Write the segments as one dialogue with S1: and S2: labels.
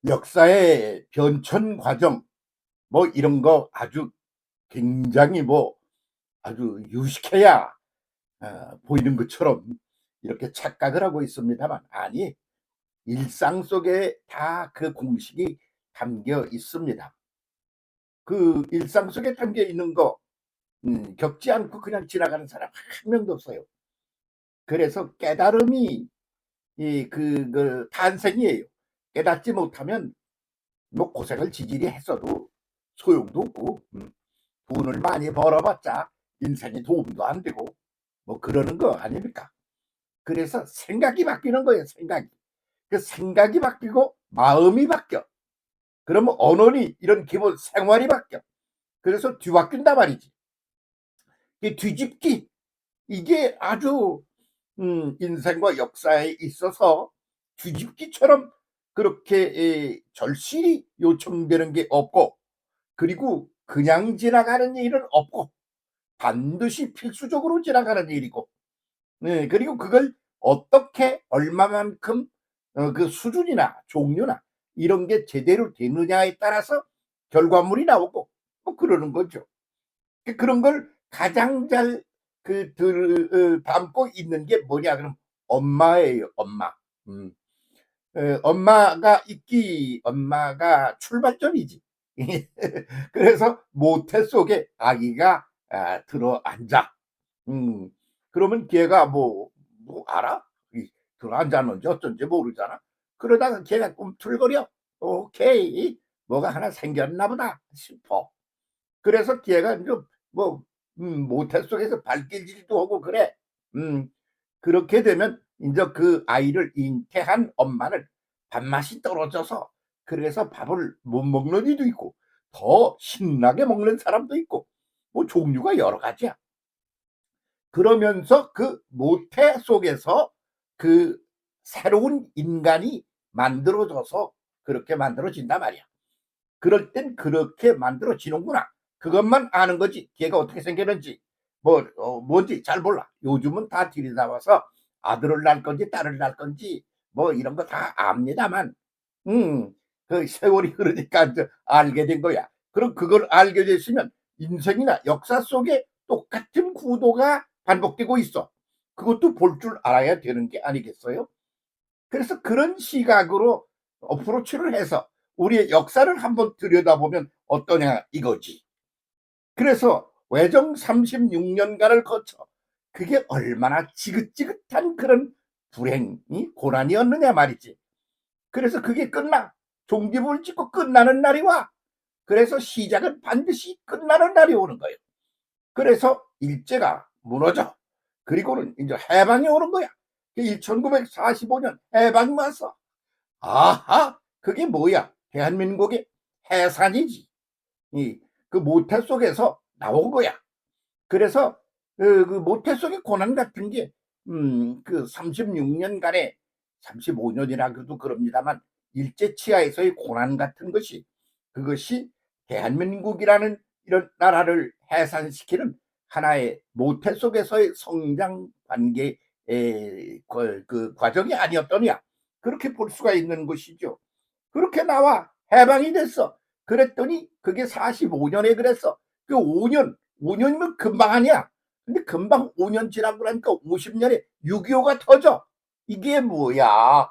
S1: 역사의 변천 과정 뭐 이런 거 아주 굉장히 뭐 아주 유식해야 보이는 것처럼 이렇게 착각을 하고 있습니다만, 아니, 일상 속에 다 그 공식이 담겨 있습니다. 그 일상 속에 담겨 있는 거 겪지 않고 그냥 지나가는 사람 한 명도 없어요. 그래서 깨달음이 그걸 탄생이에요. 깨닫지 못하면 뭐 고생을 지질이 했어도 소용도 없고, 돈을 많이 벌어봤자 인생에 도움도 안 되고 뭐 그러는 거 아닙니까? 그래서 생각이 바뀌는 거예요. 생각이. 그 생각이 바뀌고 마음이 바뀌어. 그러면 언어니 이런 기본 생활이 바뀌어. 그래서 뒤바뀐단 말이지. 이 뒤집기, 이게 아주 인생과 역사에 있어서 뒤집기처럼 그렇게 절실히 요청되는 게 없고, 그리고 그냥 지나가는 일은 없고 반드시 필수적으로 지나가는 일이고, 네, 그리고 그걸 어떻게 얼마만큼 그 수준이나 종류나 이런 게 제대로 되느냐에 따라서 결과물이 나오고 뭐 그러는 거죠. 그런 걸 가장 잘 담고 있는 게 뭐냐 그럼 엄마예요. 엄마. 음. 엄마가 출발점이지. 그래서 모태 속에 아기가 들어 앉아. 음, 그러면 걔가 뭐 알아? 들어 앉았는지 어쩐지 모르잖아. 그러다가 걔가 꿈틀거려. 오케이. 뭐가 하나 생겼나 보다 싶어. 그래서 걔가 이제 뭐, 모태 속에서 발길질도 하고 그래. 음, 그렇게 되면 이제 그 아이를 잉태한 엄마는 밥맛이 떨어져서 그래서 밥을 못 먹는 이도 있고 더 신나게 먹는 사람도 있고 뭐 종류가 여러 가지야. 그러면서 그 모태 속에서 그 새로운 인간이 만들어져서 그렇게 만들어진단 말이야. 그럴 땐 그렇게 만들어지는구나. 그것만 아는 거지. 걔가 어떻게 생겼는지 뭔지 잘 몰라. 요즘은 다 들여다봐서 아들을 낳을 건지 딸을 낳을 건지 뭐 이런 거 다 압니다만, 음, 그 세월이 흐르니까 이제 알게 된 거야. 그럼 그걸 알게 됐으면 인생이나 역사 속에 똑같은 구도가 반복되고 있어. 그것도 볼 줄 알아야 되는 게 아니겠어요? 그래서 그런 시각으로 어프로치를 해서 우리의 역사를 한번 들여다보면 어떠냐 이거지. 그래서 외정 36년간을 거쳐 그게 얼마나 지긋지긋한 그런 불행이 고난이었느냐 말이지. 그래서 그게 끝나. 종지부를 찍고 끝나는 날이 와. 그래서 시작은 반드시 끝나는 날이 오는 거예요. 그래서 일제가 무너져. 그리고는 이제 해방이 오는 거야. 1945년 해방이 왔어. 아하, 그게 뭐야? 대한민국의 해산이지. 그 모태 속에서 나온 거야. 그래서 그 모태 속의 고난 같은 게, 그 36년간의 35년이라 그래도 그럽니다만 일제 치하에서의 고난 같은 것이, 그것이 대한민국이라는 이런 나라를 해산시키는 하나의 모태 속에서의 성장 관계의 그 과정이 아니었더냐, 그렇게 볼 수가 있는 것이죠. 그렇게 나와 해방이 됐어. 그랬더니 그게 45년에 그랬어. 그 5년이면 금방 아니야. 근데 금방 5년 지나고 나니까 50년에 6.25가 터져. 이게 뭐야?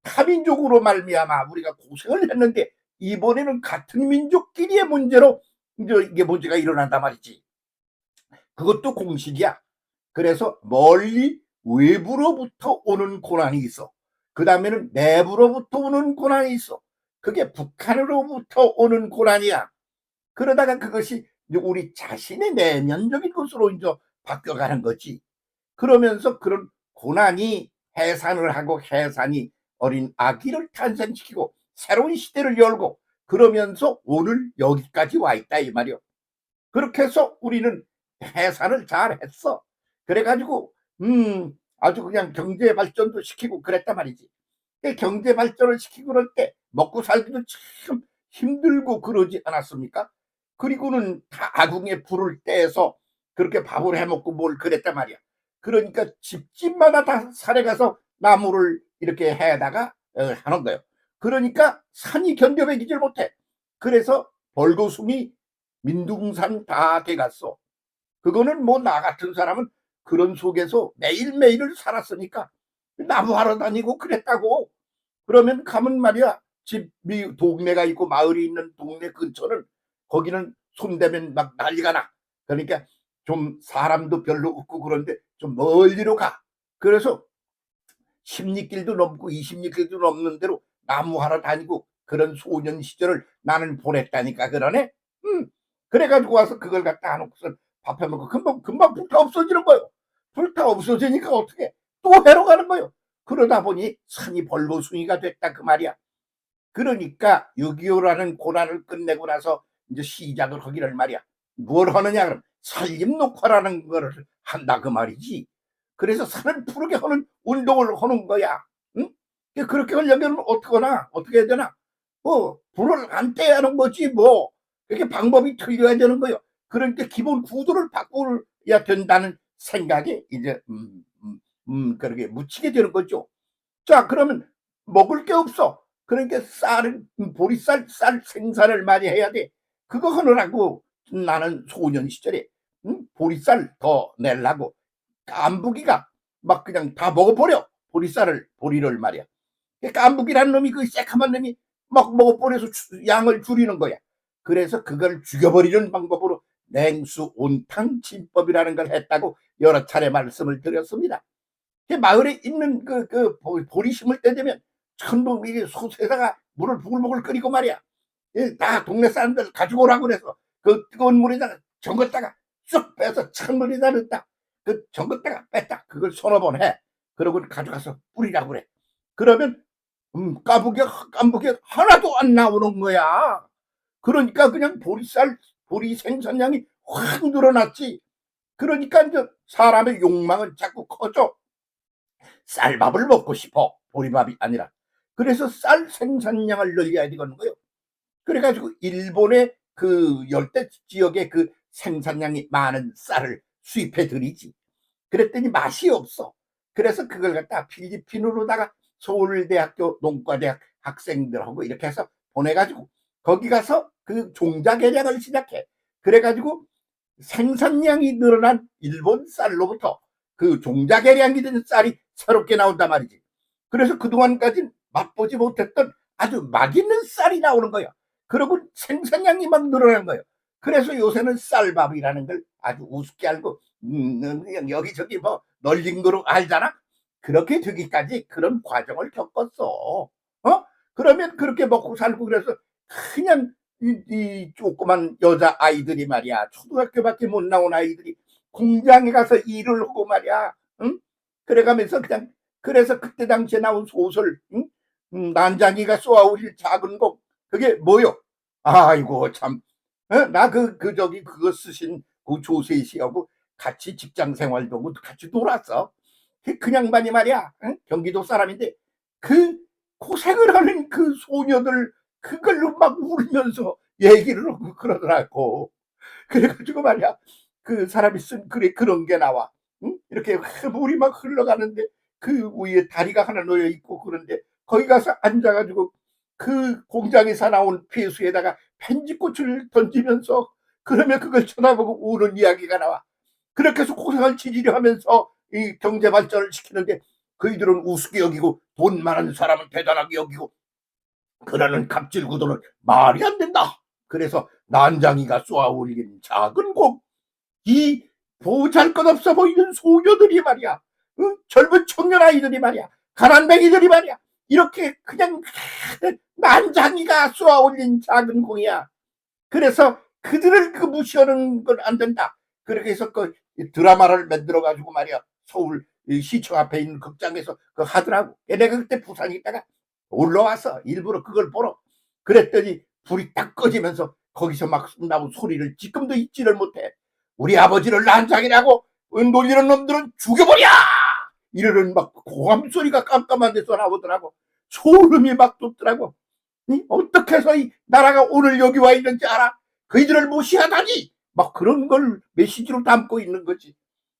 S1: 타민족으로 말미암아 우리가 고생을 했는데 이번에는 같은 민족끼리의 문제로 이제 이게 문제가 일어난단 말이지. 그것도 공식이야. 그래서 멀리 외부로부터 오는 고난이 있어. 그 다음에는 내부로부터 오는 고난이 있어. 그게 북한으로부터 오는 고난이야. 그러다가 그것이 이제 우리 자신의 내면적인 것으로 이제 바뀌어가는 거지. 그러면서 그런 고난이 해산을 하고 해산이 어린 아기를 탄생시키고 새로운 시대를 열고 그러면서 오늘 여기까지 와 있다 이 말이요. 그렇게 해서 우리는 해산을 잘 했어. 그래가지고 아주 그냥 경제 발전도 시키고 그랬단 말이지. 경제 발전을 시키고 그럴 때 먹고 살기도 참 힘들고 그러지 않았습니까? 그리고는 다 아궁에 불을 떼서 그렇게 밥을 해먹고 뭘 그랬단 말이야. 그러니까 집집마다 다 산에 가서 나무를 이렇게 해다가 하는 거예요. 그러니까 산이 견뎌내기질 못해. 그래서 벌거숭이 민둥산 다 돼갔어. 그거는 뭐 나 같은 사람은 그런 속에서 매일매일을 살았으니까 나무하러 다니고 그랬다고. 그러면 가면 말이야, 집이 동네가 있고 마을이 있는 동네 근처는 거기는 손대면 막 난리가 나. 그러니까 좀 사람도 별로 없고 그런데 좀 멀리로 가. 그래서 10리길도 넘고 20리길도 넘는 대로 나무하러 다니고 그런 소년 시절을 나는 보냈다니까 그러네. 그래가지고 와서 그걸 갖다 해놓고서 밥 해먹고 금방 불타 없어지는 거예요. 불타 없어지니까 어떻게 또 해로 가는 거예요. 그러다 보니 산이 벌거숭이가 됐다 그 말이야. 그러니까 6.25라는 고난을 끝내고 나서 이제 시작을 하기를 말이야. 뭘 하느냐 그럼 산림 녹화라는 거를 한다 그 말이지. 그래서 산을 푸르게 하는 운동을 하는 거야. 응? 그렇게 하려면 어떡하나 어떻게 해야 되나? 불을 안 떼야 하는 거지 뭐. 그렇게 방법이 틀려야 되는 거예요. 그러니까 기본 구도를 바꿔야 된다는 생각에 이제 그렇게 묻히게 되는 거죠. 자, 그러면 먹을 게 없어. 그러니까 보리쌀 생산을 많이 해야 돼. 그거 하느라고 나는 소년 시절에 보리쌀 더 내려고 깐부기가 막 그냥 다 먹어버려. 보리를 말이야. 깐부기라는 놈이 그 새카만 놈이 막 먹어버려서 양을 줄이는 거야. 그래서 그걸 죽여버리는 방법으로 냉수 온탕 진법이라는 걸 했다고 여러 차례 말씀을 드렸습니다. 마을에 있는 보리 심을 때 되면 전부 이게 솥에다가 물을 부글부글 끓이고 말이야. 다 동네 사람들 가지고 오라고 그래서 그 뜨거운 물에다가 정갔다가 쑥 빼서 찬물에다 넣었다. 그 정갔다가 뺐다. 그걸 서너 번 해. 그러고 가져가서 뿌리라고 그래. 그러면 깐부기 하나도 안 나오는 거야. 그러니까 그냥 보리 생산량이 확 늘어났지. 그러니까 이제 사람의 욕망은 자꾸 커져. 쌀밥을 먹고 싶어. 보리밥이 아니라. 그래서 쌀 생산량을 늘려야 되는 거예요. 그래가지고 일본의 그 열대 지역의 그 생산량이 많은 쌀을 수입해 들이지. 그랬더니 맛이 없어. 그래서 그걸 갖다 필리핀으로다가 서울대학교 농과대학 학생들하고 이렇게 해서 보내가지고 거기 가서 그 종자 개량을 시작해. 그래가지고 생산량이 늘어난 일본 쌀로부터 그 종자 개량이 된 쌀이 새롭게 나온단 말이지. 그래서 그동안까지 맛보지 못했던 아주 맛있는 쌀이 나오는 거야. 그리고 생산량이 막 늘어난 거예요. 그래서 요새는 쌀밥이라는 걸 아주 우습게 알고 그냥 여기저기 뭐 널린 거로 알잖아. 그렇게 되기까지 그런 과정을 겪었어. 그러면 그렇게 먹고 살고 그래서 그냥 이 조그만 여자 아이들이 말이야, 초등학교밖에 못 나온 아이들이 공장에 가서 일을 하고 말이야. 응? 그래가면서 그냥 그래서 그때 당시에 나온 소설, 응? 난장이가 쏘아올릴 작은 곡, 그게 뭐요? 아이고 참, 나 저기 그거 쓰신 그 조세희 씨하고 같이 직장 생활도 하고 같이 놀았어. 그냥 많이 말이야, 응? 경기도 사람인데 그 고생을 하는 그 소녀들 그걸로 막 울면서 얘기를 하고 그러더라고. 그래가지고 말이야, 그 사람이 쓴 글에 그런 게 나와. 응? 이렇게 물이 막 흘러가는데 그 위에 다리가 하나 놓여 있고 그런데 거기 가서 앉아가지고 그 공장에서 나온 폐수에다가 편지꽃을 던지면서 그러면 그걸 쳐다보고 우는 이야기가 나와. 그렇게 해서 고생을 지지려 하면서 이 경제 발전을 시키는데 그이들은 우습게 여기고 돈 많은 사람은 대단하게 여기고 그러는 갑질 구도는 말이 안 된다. 그래서 난장이가 쏘아올린 작은 곡, 이 보잘것없어 보이는 소녀들이 말이야, 응? 젊은 청년 아이들이 말이야, 가난뱅이들이 말이야, 이렇게 그냥 난장이가 쏘아올린 작은 공이야. 그래서 그들을 무시하는 건 안 된다. 그렇게 해서 그 드라마를 만들어 가지고 말이야, 서울 시청 앞에 있는 극장에서 그 하더라고. 내가 그때 부산에 있다가 올라와서 일부러 그걸 보러. 그랬더니 불이 딱 꺼지면서 거기서 막 나온 소리를 지금도 잊지를 못해. 우리 아버지를 난장이라고 놀리는 놈들은 죽여버려! 이러는 막 고함 소리가 깜깜한 데서 나오더라고. 소름이 막 돋더라고. 어떻게 해서 이 나라가 오늘 여기 와 있는지 알아? 그이들을 무시하다니! 막 그런 걸 메시지로 담고 있는 거지.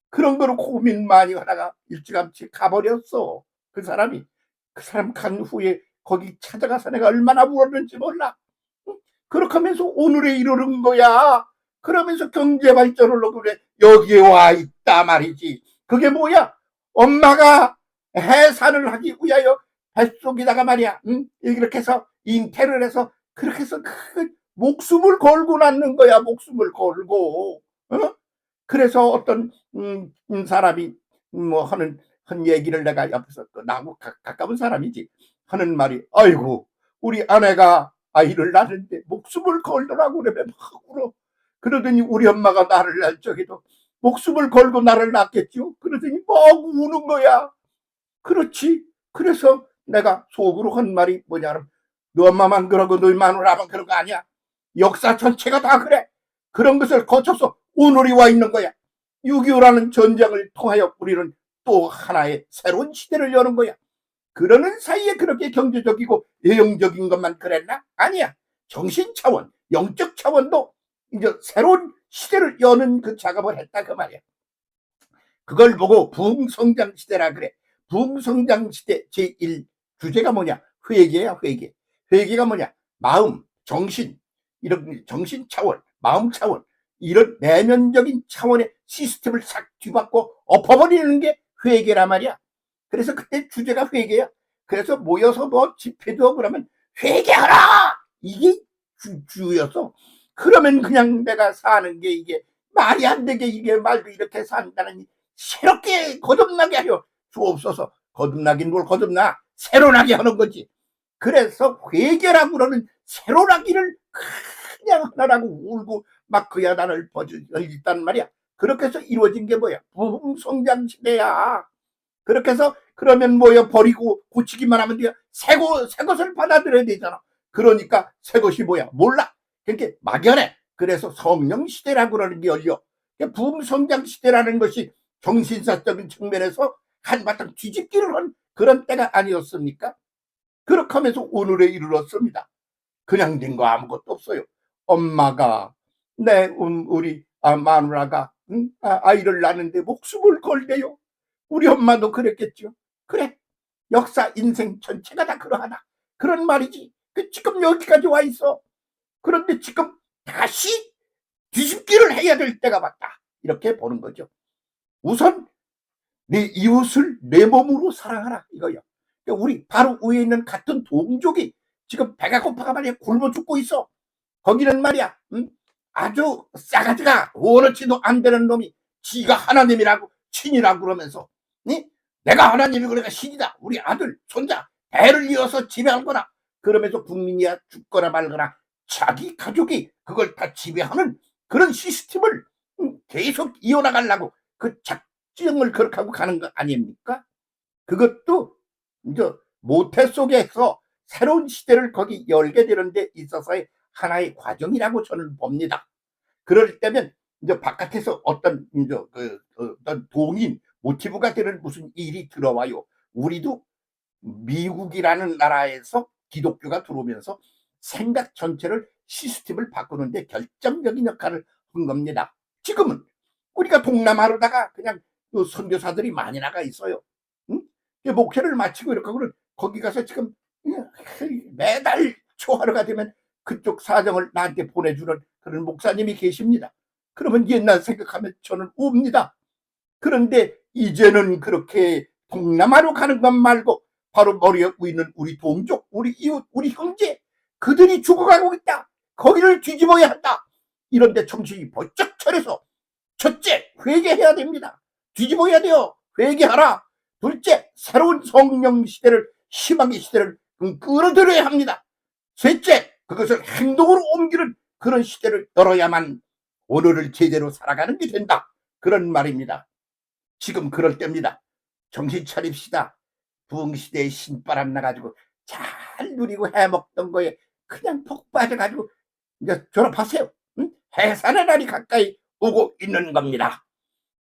S1: 그런 거로 고민 많이 하다가 일찌감치 가버렸어. 그 사람이. 그 사람 간 후에 거기 찾아가서 내가 얼마나 울었는지 몰라. 그렇게 하면서 오늘에 이르는 거야. 그러면서 경제 발전을 하고 그래. 여기에 와 있다 말이지. 그게 뭐야? 엄마가 해산을 하기 위하여 뱃속에다가 말이야, 이렇게 해서 잉태를 해서 그렇게 해서 그 목숨을 걸고 낳는 거야. 목숨을 걸고. 그래서 어떤 사람이 뭐 한 얘기를 내가 옆에서 나하고 가까운 사람이지 하는 말이, 아이고 우리 아내가 아이를 낳는데 목숨을 걸더라고. 그러면 막 울어. 그러더니 우리 엄마가 나를 낳을 적에도 목숨을 걸고 나를 낳겠죠. 그러더니 막 우는 거야. 그렇지. 그래서 내가 속으로 한 말이 뭐냐면, 너 엄마만 그러고 너희 마누라만 그런 거 아니야. 역사 전체가 다 그래. 그런 것을 거쳐서 오늘이 와 있는 거야. 6.25라는 전쟁을 통하여 우리는 또 하나의 새로운 시대를 여는 거야. 그러는 사이에 그렇게 경제적이고 외형적인 것만 그랬나? 아니야. 정신 차원, 영적 차원도 이제 새로운 시대를 여는 그 작업을 했다 그 말이야. 그걸 보고 부흥성장 시대라 그래. 부흥성장 시대 제1 주제가 뭐냐? 회개야, 회개. 회개가 뭐냐? 마음, 정신, 이런 정신 차원, 마음 차원, 이런 내면적인 차원의 시스템을 싹 뒤바꿔 엎어버리는 게 회개란 말이야. 그래서 그때 주제가 회개야. 그래서 모여서 뭐 집회도 하고 그러면 회개하라! 이게 주였어. 그러면 그냥 내가 사는 게 이게 말이 안 되게 이게 말도 이렇게 산다는, 새롭게 거듭나게 하려 주옵소서. 거듭나긴 뭘 거듭나? 새로나게 하는 거지. 그래서 회개라고 그러는 새로나기를 그냥 하나라고 울고 막 그 야단을 벌였단 말이야. 그렇게 해서 이루어진 게 뭐야? 부흥성장 시대야. 그렇게 해서 그러면 뭐야? 버리고 고치기만 하면 돼요. 새 것을 받아들여야 되잖아. 그러니까 새 것이 뭐야? 몰라. 그렇게 막연해. 그래서 성령 시대라고 그러는 게 열려. 부흥성장 시대라는 것이 정신사적인 측면에서 한바탕 뒤집기를 한 그런 때가 아니었습니까? 그렇게 하면서 오늘에 이르렀습니다. 그냥 된 거 아무것도 없어요. 엄마가 우리 마누라가 아이를 낳는데 목숨을 걸대요. 우리 엄마도 그랬겠죠. 그래, 역사 인생 전체가 다 그러하다 그런 말이지. 지금 여기까지 와 있어. 그런데 지금 다시 뒤집기를 해야 될 때가 왔다, 이렇게 보는 거죠. 우선 내 이웃을 내 몸으로 사랑하라 이거요. 우리 바로 위에 있는 같은 동족이 지금 배가 고파가 말이야 굶어 죽고 있어. 거기는 말이야 아주 싸가지가 원어치도 안 되는 놈이 지가 하나님이라고 신이라고 그러면서, 내가 하나님이고 내가 신이다, 우리 아들 손자 대를 이어서 지배할 거나 그러면서 국민이야 죽거나 말거나 자기 가족이 그걸 다 지배하는 그런 시스템을 계속 이어나가려고 그 작정을 그렇게 하고 가는 거 아닙니까? 그것도 이제 모태 속에서 새로운 시대를 거기 열게 되는 데 있어서의 하나의 과정이라고 저는 봅니다. 그럴 때면 이제 바깥에서 어떤 어떤 동인 모티브가 되는 무슨 일이 들어와요. 우리도 미국이라는 나라에서 기독교가 들어오면서 생각 전체를 시스템을 바꾸는데 결정적인 역할을 한 겁니다. 지금은 우리가 동남아로다가 그냥 선교사들이 많이 나가 있어요. 응? 목회를 마치고 이렇게 하고는 거기 가서 지금 매달 초하루가 되면 그쪽 사정을 나한테 보내주는 그런 목사님이 계십니다. 그러면 옛날 생각하면 저는 웁니다. 그런데 이제는 그렇게 동남아로 가는 것 말고 바로 머리에 있는 우리 동족, 우리 이웃, 우리 형제, 그들이 죽어가고 있다. 거기를 뒤집어야 한다. 이런데 정신이 번쩍 차려서 첫째, 회개해야 됩니다. 뒤집어야 돼요. 회개하라. 둘째, 새로운 성령 시대를, 희망의 시대를 끌어들여야 합니다. 셋째, 그것을 행동으로 옮기는 그런 시대를 열어야만 오늘을 제대로 살아가는 게 된다, 그런 말입니다. 지금 그럴 때입니다. 정신 차립시다. 부흥시대에 신바람 나가지고 잘 누리고 해먹던 거에 그냥 폭 빠져가지고 이제 졸업하세요. 해산의 날이 가까이 오고 있는 겁니다.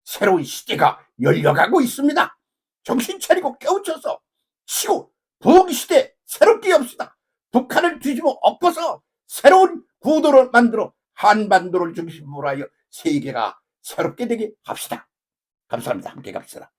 S1: 새로운 시대가 열려가고 있습니다. 정신 차리고 깨우쳐서 쉬고 부흥시대 새롭게 엽시다. 북한을 뒤집어 엎어서 새로운 구도를 만들어 한반도를 중심으로 하여 세계가 새롭게 되게 합시다. 감사합니다. 함께 갑시다.